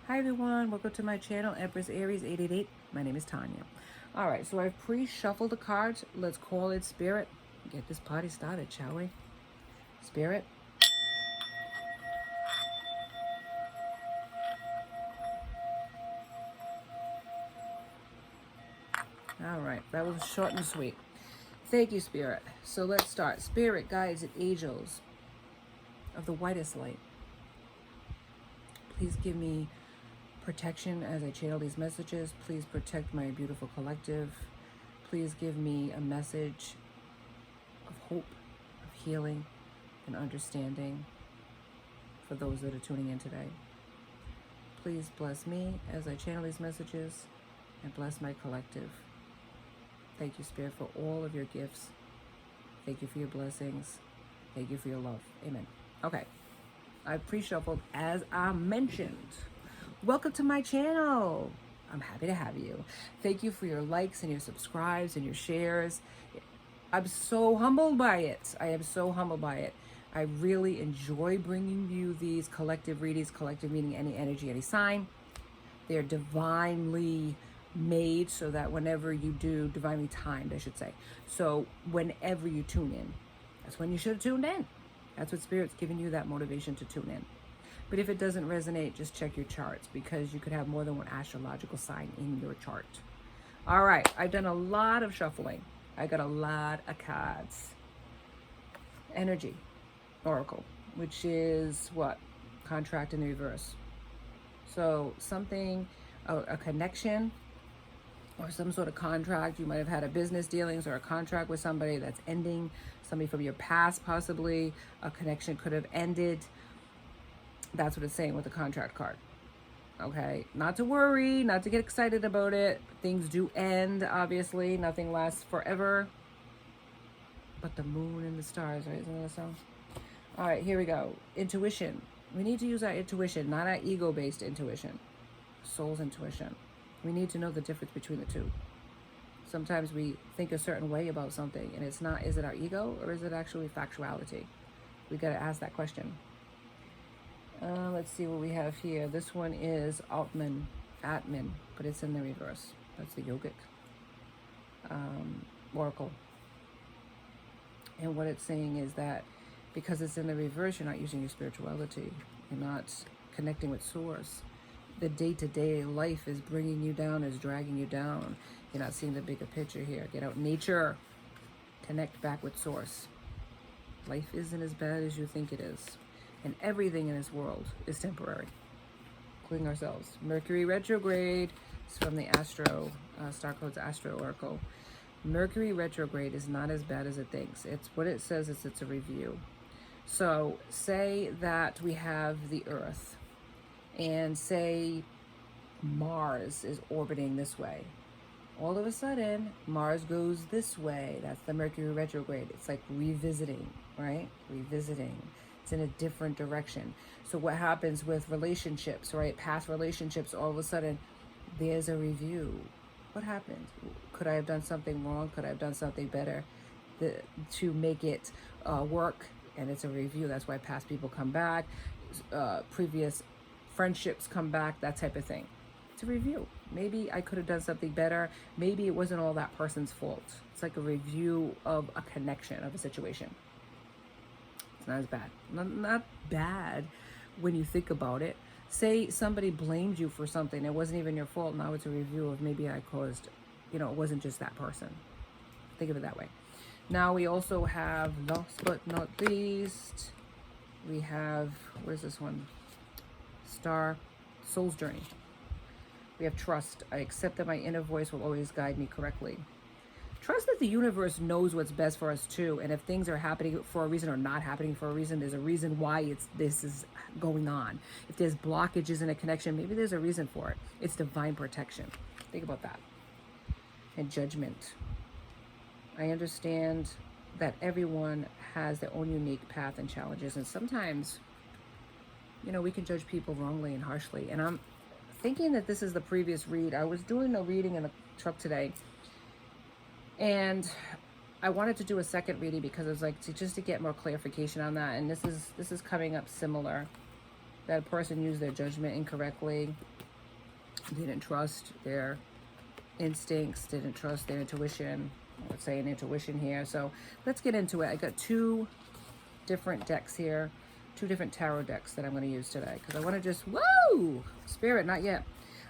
Hi everyone, welcome to my channel, Empress Aries 888. My name is Tanya. All right, so I've pre-shuffled the cards. Let's call it Spirit. Get this party started, shall we? Spirit. All right, that was short and sweet. Thank you, Spirit. So let's start. Spirit, guides, and angels of the whitest light, please give me protection as I channel these messages. Please protect my beautiful collective. Please give me a message of hope, of healing, and understanding for those that are tuning in today. Please bless me as I channel these messages and bless my collective. Thank you, Spirit, for all of your gifts. Thank you for your blessings. Thank you for your love. Amen. Okay, I pre-shuffled as I mentioned. Welcome to my channel. I'm happy to have you. Thank you for your likes and your subscribes and your shares. I'm so humbled by it. I am so humbled by it. I really enjoy bringing you these collective readings, collective meaning any energy, any sign. They're divinely made so that whenever you do, divinely timed, I should say. So whenever you tune in, that's when you should have tuned in. That's what Spirit's giving you, that motivation to tune in. But if it doesn't resonate, just check your charts, because you could have more than one astrological sign in your chart. All right, I've done a lot of shuffling. I got a lot of cards. Energy, Oracle, which is what? Contract in the reverse. So something, a connection or some sort of contract. You might have had a business dealings or a contract with somebody that's ending, somebody from your past possibly. A connection could have ended. That's what it's saying with the contract card. Okay, not to worry, not to get excited about it. Things do end, obviously. Nothing lasts forever. But the moon and the stars, right? Isn't that a song? All right, here we go. Intuition. We need to use our intuition, not our ego-based intuition. Soul's intuition. We need to know the difference between the two. Sometimes we think a certain way about something, and it's not, is it our ego or is it actually factuality? We got to ask that question. Let's see what we have here. This one is Atman, but it's in the reverse. That's the yogic oracle. And what it's saying is that because it's in the reverse, you're not using your spirituality. You're not connecting with source. The day-to-day life is bringing you down, is dragging you down. You're not seeing the bigger picture here. Get out in nature. Connect back with source. Life isn't as bad as you think it is. And everything in this world is temporary, including ourselves. Mercury retrograde is from the Astro, Star Codes Astro Oracle. Mercury retrograde is not as bad as it thinks. It's what it says is it's a review. So say that we have the Earth, and say Mars is orbiting this way. All of a sudden, Mars goes this way. That's the Mercury retrograde. It's like revisiting, right? Revisiting. It's in a different direction. So what happens with relationships, right? Past relationships, all of a sudden, there's a review. What happened? Could I have done something wrong? Could I have done something better to make it work? And it's a review. That's why past people come back. Previous friendships come back, that type of thing. It's a review. Maybe I could have done something better. Maybe it wasn't all that person's fault. It's like a review of a connection, of a situation. It's not as bad. Not bad when you think about it. Say somebody blamed you for something. It wasn't even your fault. Now it's a review of maybe I caused, it wasn't just that person. Think of it that way. Now we also have, last but not least, we have, where's this one? Star, Soul's Journey. We have trust. I accept that my inner voice will always guide me correctly. Trust that the universe knows what's best for us too. And if things are happening for a reason or not happening for a reason, there's a reason why this is going on. If there's blockages in a connection, maybe there's a reason for it. It's divine protection. Think about that. And judgment. I understand that everyone has their own unique path and challenges. And sometimes, we can judge people wrongly and harshly. And I'm thinking that this is the previous read. I was doing a reading in the truck today, and I wanted to do a second reading because it was like just to get more clarification on that. And this is coming up similar, that a person used their judgment incorrectly. didn't trust their instincts, didn't trust their intuition. Let's say an intuition here. So let's get into it. I got 2 different decks here, 2 different tarot decks that I'm going to use today, because I want to just, whoa, Spirit, not yet.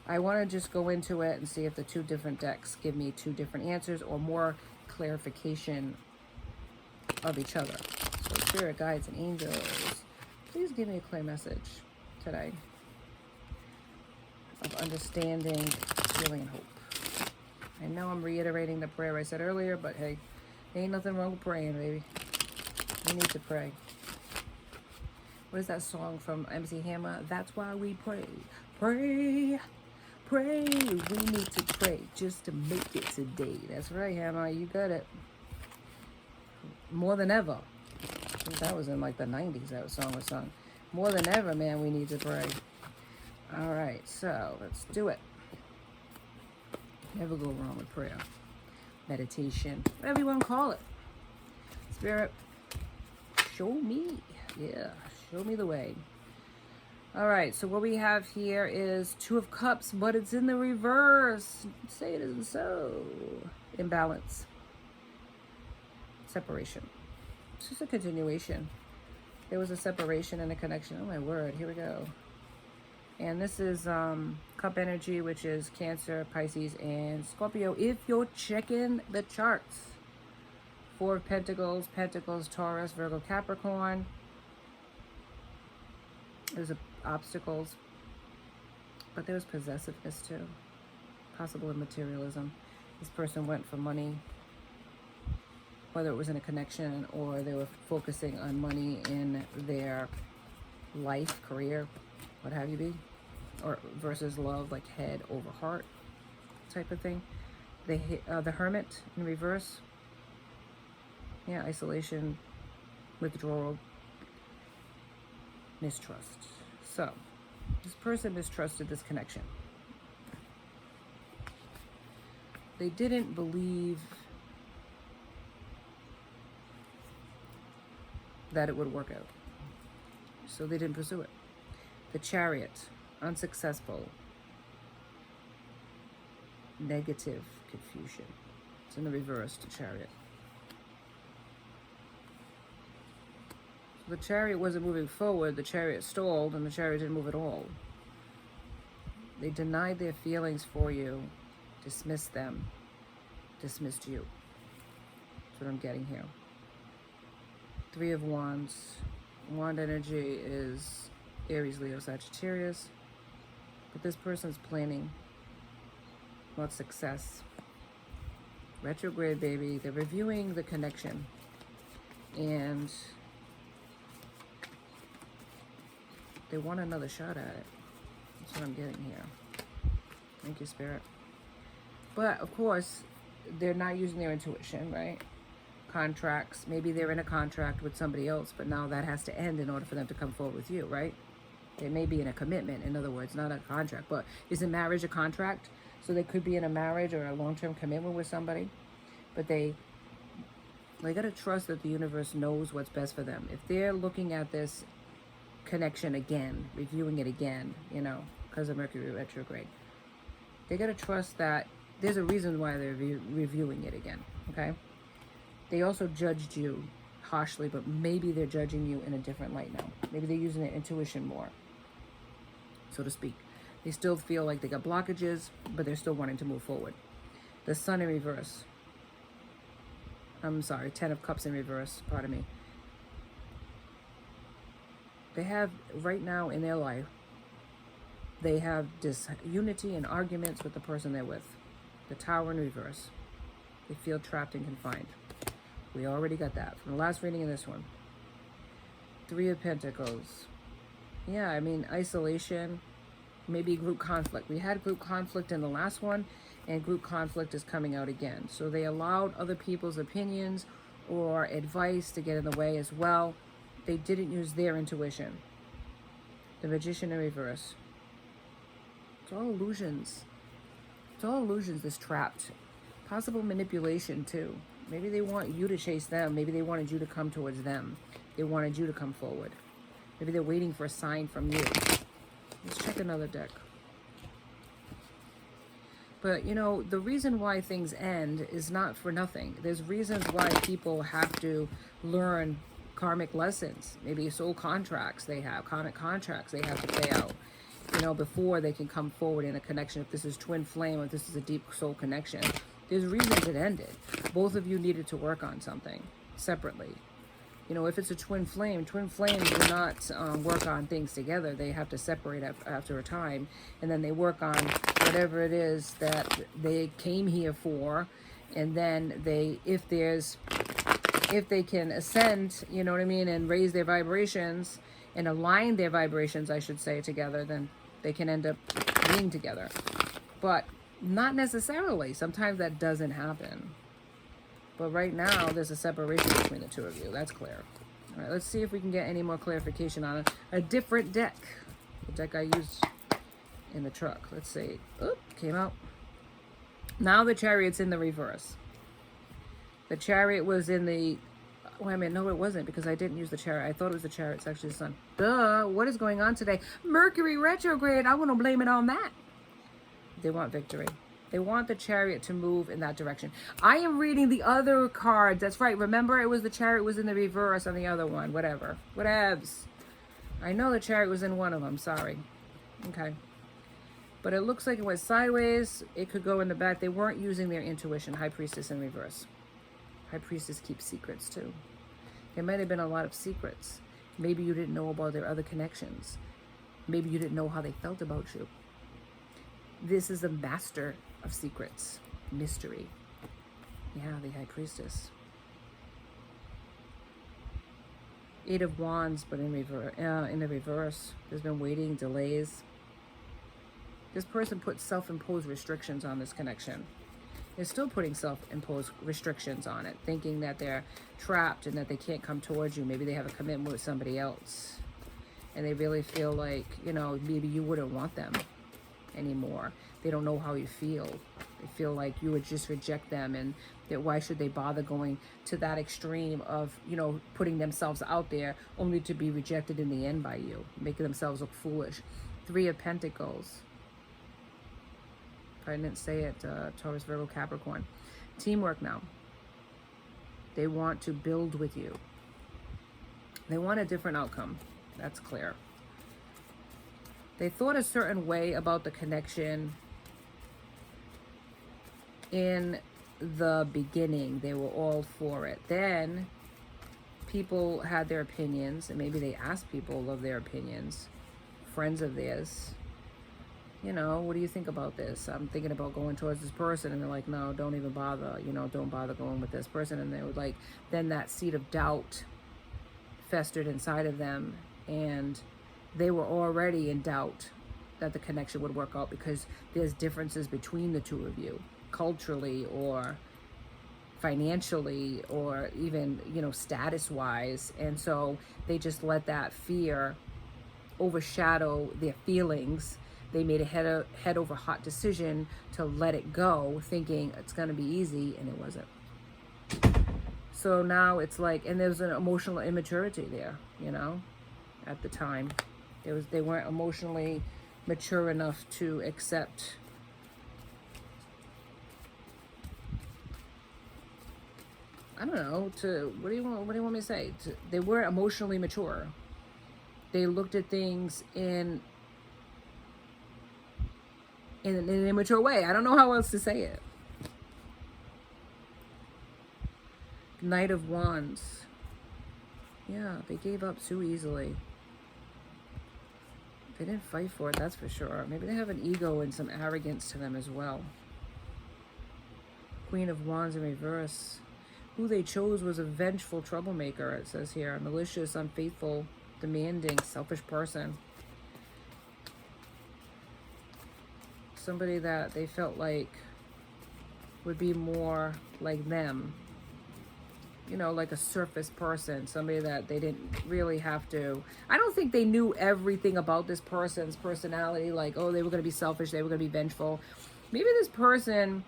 I want to just go into it and see if the 2 different decks give me 2 different answers or more clarification of each other. So Spirit, guides, and angels, please give me a clear message today of understanding, healing, and hope. I know I'm reiterating the prayer I said earlier, but hey, ain't nothing wrong with praying, baby. We need to pray. What is that song from MC Hammer? That's why we pray. Pray, pray. We need to pray just to make it today. That's right, Hammer. You got it. More than ever. I think that was in like the 90s, that song was sung. More than ever, man, we need to pray. All right, so let's do it. Never go wrong with prayer. Meditation, whatever you want to call it. Spirit, show me. Yeah, show me the way. All right, so what we have here is 2 of Cups, but it's in the reverse. Say it isn't so. Imbalance. Separation. It's just a continuation. There was a separation and a connection. Oh my word, here we go. And this is Cup energy, which is Cancer, Pisces, and Scorpio. If you're checking the charts. 4 of Pentacles, Pentacles, Taurus, Virgo, Capricorn. There's obstacles, but there was possessiveness too. Possible in materialism. This person went for money, whether it was in a connection or they were focusing on money in their life, career, what have you be, or versus love, like head over heart type of thing. The Hermit in reverse. Yeah, isolation, withdrawal, mistrust. So this person mistrusted this connection. They didn't believe that it would work out, so they didn't pursue it. The Chariot, unsuccessful, negative, confusion. It's in the reverse, the Chariot. The Chariot wasn't moving forward, the Chariot stalled, and the Chariot didn't move at all. They denied their feelings for you, dismissed them, dismissed you. That's what I'm getting here. 3 of Wands. Wand energy is Aries, Leo, Sagittarius. But this person's planning about success. Retrograde, baby. They're reviewing the connection. And they want another shot at it. That's what I'm getting here. Thank you, Spirit. But, of course, they're not using their intuition, right? Contracts. Maybe they're in a contract with somebody else, but now that has to end in order for them to come forward with you, right? They may be in a commitment, in other words, not a contract. But isn't marriage a contract? So they could be in a marriage or a long-term commitment with somebody. But they got to trust that the universe knows what's best for them. If they're looking at this connection again, reviewing it again, you know, because of Mercury retrograde, they got to trust that there's a reason why they're reviewing it again, okay? They also judged you harshly, but maybe they're judging you in a different light now. Maybe they're using their intuition more, so to speak. They still feel like they got blockages, but they're still wanting to move forward. The Sun in reverse. I'm sorry, 10 of Cups in reverse, pardon me. They have, right now in their life, they have disunity and arguments with the person they're with. The Tower in reverse. They feel trapped and confined. We already got that from the last reading in this one. 3 of Pentacles. Yeah, I mean, isolation, maybe group conflict. We had group conflict in the last one, and group conflict is coming out again. So they allowed other people's opinions or advice to get in the way as well. They didn't use their intuition. The Magician in reverse. It's all illusions. It's all illusions, this trapped. Possible manipulation too. Maybe they want you to chase them. Maybe they wanted you to come towards them. They wanted you to come forward. Maybe they're waiting for a sign from you. Let's check another deck. But, the reason why things end is not for nothing. There's reasons why people have to learn karmic lessons, maybe soul contracts they have, karmic contracts they have to pay out, before they can come forward in a connection. If this is twin flame, or if this is a deep soul connection, there's reasons it ended. Both of you needed to work on something separately. If it's a twin flames do not work on things together. They have to separate after a time, and then they work on whatever it is that they came here for, and then if they can ascend, and raise their vibrations and align their vibrations, I should say, together, then they can end up being together. But not necessarily. Sometimes that doesn't happen. But right now, there's a separation between the two of you. That's clear. All right, let's see if we can get any more clarification on a different deck. The deck I used in the truck. Let's see. Oop, came out. Now the Chariot's in the reverse. The Chariot was in the... Wait a minute. No, it wasn't, because I didn't use the Chariot. I thought it was the Chariot. It's actually the Sun. Duh. What is going on today? Mercury retrograde. I want to blame it on that. They want victory. They want the Chariot to move in that direction. I am reading the other cards. That's right. Remember, it was the Chariot was in the reverse on the other one. Whatever. Whatevs. I know the Chariot was in one of them. Sorry. Okay. But it looks like it went sideways. It could go in the back. They weren't using their intuition. High Priestess in reverse. High Priestess keeps secrets too. There might have been a lot of secrets. Maybe you didn't know about their other connections. Maybe you didn't know how they felt about you. This is a master of secrets, mystery. Yeah, the High Priestess. Eight of Wands, but in the reverse. There's been waiting, delays. This person put self-imposed restrictions on this connection. They're still putting self-imposed restrictions on it, thinking that they're trapped and that they can't come towards you. Maybe they have a commitment with somebody else, and they really feel like, maybe you wouldn't want them anymore. They don't know how you feel. They feel like you would just reject them, and that why should they bother going to that extreme of, putting themselves out there only to be rejected in the end by you, making themselves look foolish. Three of Pentacles. I didn't say it, Taurus, Virgo, Capricorn. Teamwork now. They want to build with you. They want a different outcome. That's clear. They thought a certain way about the connection in the beginning. They were all for it. Then people had their opinions, and maybe they asked people of their opinions, friends of theirs. What do you think about this? I'm thinking about going towards this person. And they're like, no, don't even bother. Don't bother going with this person. And they would then that seed of doubt festered inside of them. And they were already in doubt that the connection would work out, because there's differences between the two of you, culturally or financially, or even, status-wise. And so they just let that fear overshadow their feelings. They made a head over heart decision to let it go, thinking it's going to be easy, and it wasn't. So now it's and there was an emotional immaturity there, at the time. They weren't emotionally mature enough to accept I don't know, what do you want me to say? They weren't emotionally mature. They looked at things in an immature way. I don't know how else to say it. Knight of Wands. Yeah, they gave up too easily. They didn't fight for it, that's for sure. Maybe they have an ego and some arrogance to them as well. Queen of Wands in reverse. Who they chose was a vengeful troublemaker, it says here. A malicious, unfaithful, demanding, selfish person. Somebody that they felt like would be more like them. Like a surface person. Somebody that they didn't really have to... I don't think they knew everything about this person's personality. Like, oh, they were going to be selfish. They were going to be vengeful. Maybe this person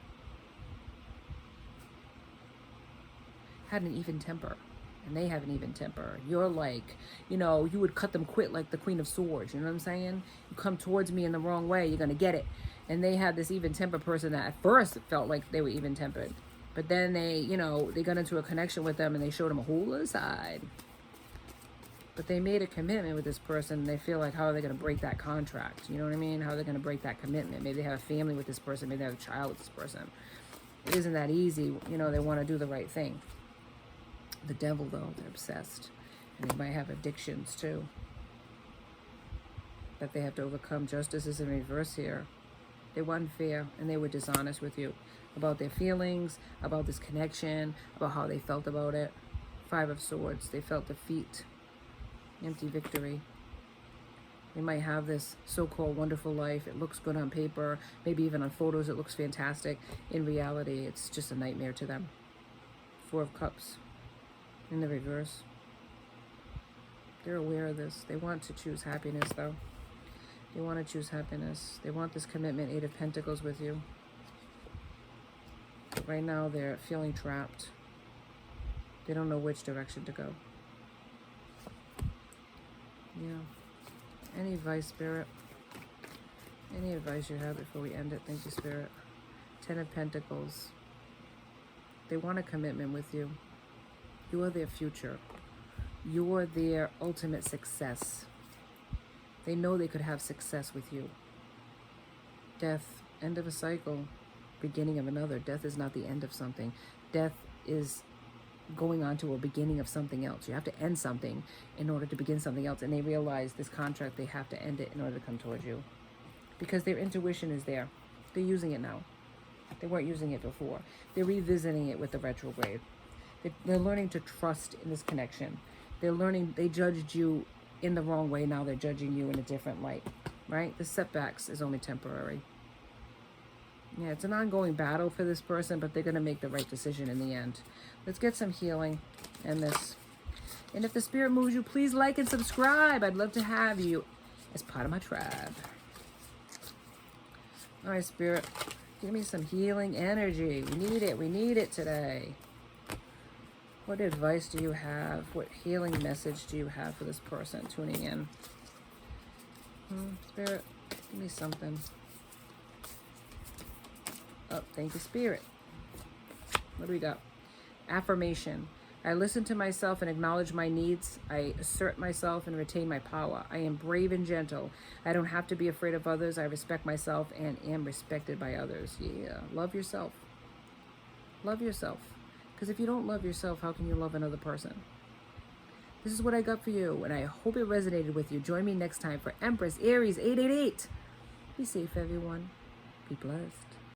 had an even temper. And they have an even temper. You're like, you would cut them quit like the Queen of Swords. You know what I'm saying? You come towards me in the wrong way, you're going to get it. And they had this even-tempered person that at first felt like they were even-tempered. But then they, you know, they got into a connection with them and they showed them a whole other side. But they made a commitment with this person. And they feel like, how are they going to break that contract? You know what I mean? How are they going to break that commitment? Maybe they have a family with this person. Maybe they have a child with this person. It isn't that easy. You know, they want to do the right thing. The devil, though, they're obsessed. And they might have addictions, too, that they have to overcome. Justice is in reverse here. They were unfair and they were dishonest with you about their feelings, about this connection, about how they felt about it. 5 of Swords. They felt defeat. Empty victory. They might have this so-called wonderful life. It looks good on paper. Maybe even on photos it looks fantastic. In reality, it's just a nightmare to them. 4 of Cups. In the reverse. They're aware of this. They want to choose happiness, though. They want to choose happiness. They want this commitment. 8 of Pentacles with you. Right now, they're feeling trapped. They don't know which direction to go. Yeah. Any advice, Spirit? Any advice you have before we end it? Thank you, Spirit. 10 of Pentacles. They want a commitment with you. You are their future. You are their ultimate success. They know they could have success with you. Death, end of a cycle, beginning of another. Death is not the end of something. Death is going on to a beginning of something else. You have to end something in order to begin something else. And they realize this contract, they have to end it in order to come towards you. Because their intuition is there. They're using it now. They weren't using it before. They're revisiting it with the retrograde. They're learning to trust in this connection. They're learning, they judged you in the wrong way. Now they're judging you in a different light, right? The setbacks is only temporary. Yeah, it's an ongoing battle for this person, but they're going to make the right decision in the end. Let's get some healing in this. And if the Spirit moves you, please like and subscribe. I'd love to have you as part of my tribe. All right, Spirit, give me some healing energy. We need it. We need it today. What advice do you have? What healing message do you have for this person tuning in? Spirit, give me something. Oh, thank you, Spirit. What do we got? Affirmation. I listen to myself and acknowledge my needs. I assert myself and retain my power. I am brave and gentle. I don't have to be afraid of others. I respect myself and am respected by others. Yeah, love yourself. Love yourself. Because if you don't love yourself, how can you love another person? This is what I got for you, and I hope it resonated with you. Join me next time for Empress Aries 888. Be safe, everyone. Be blessed.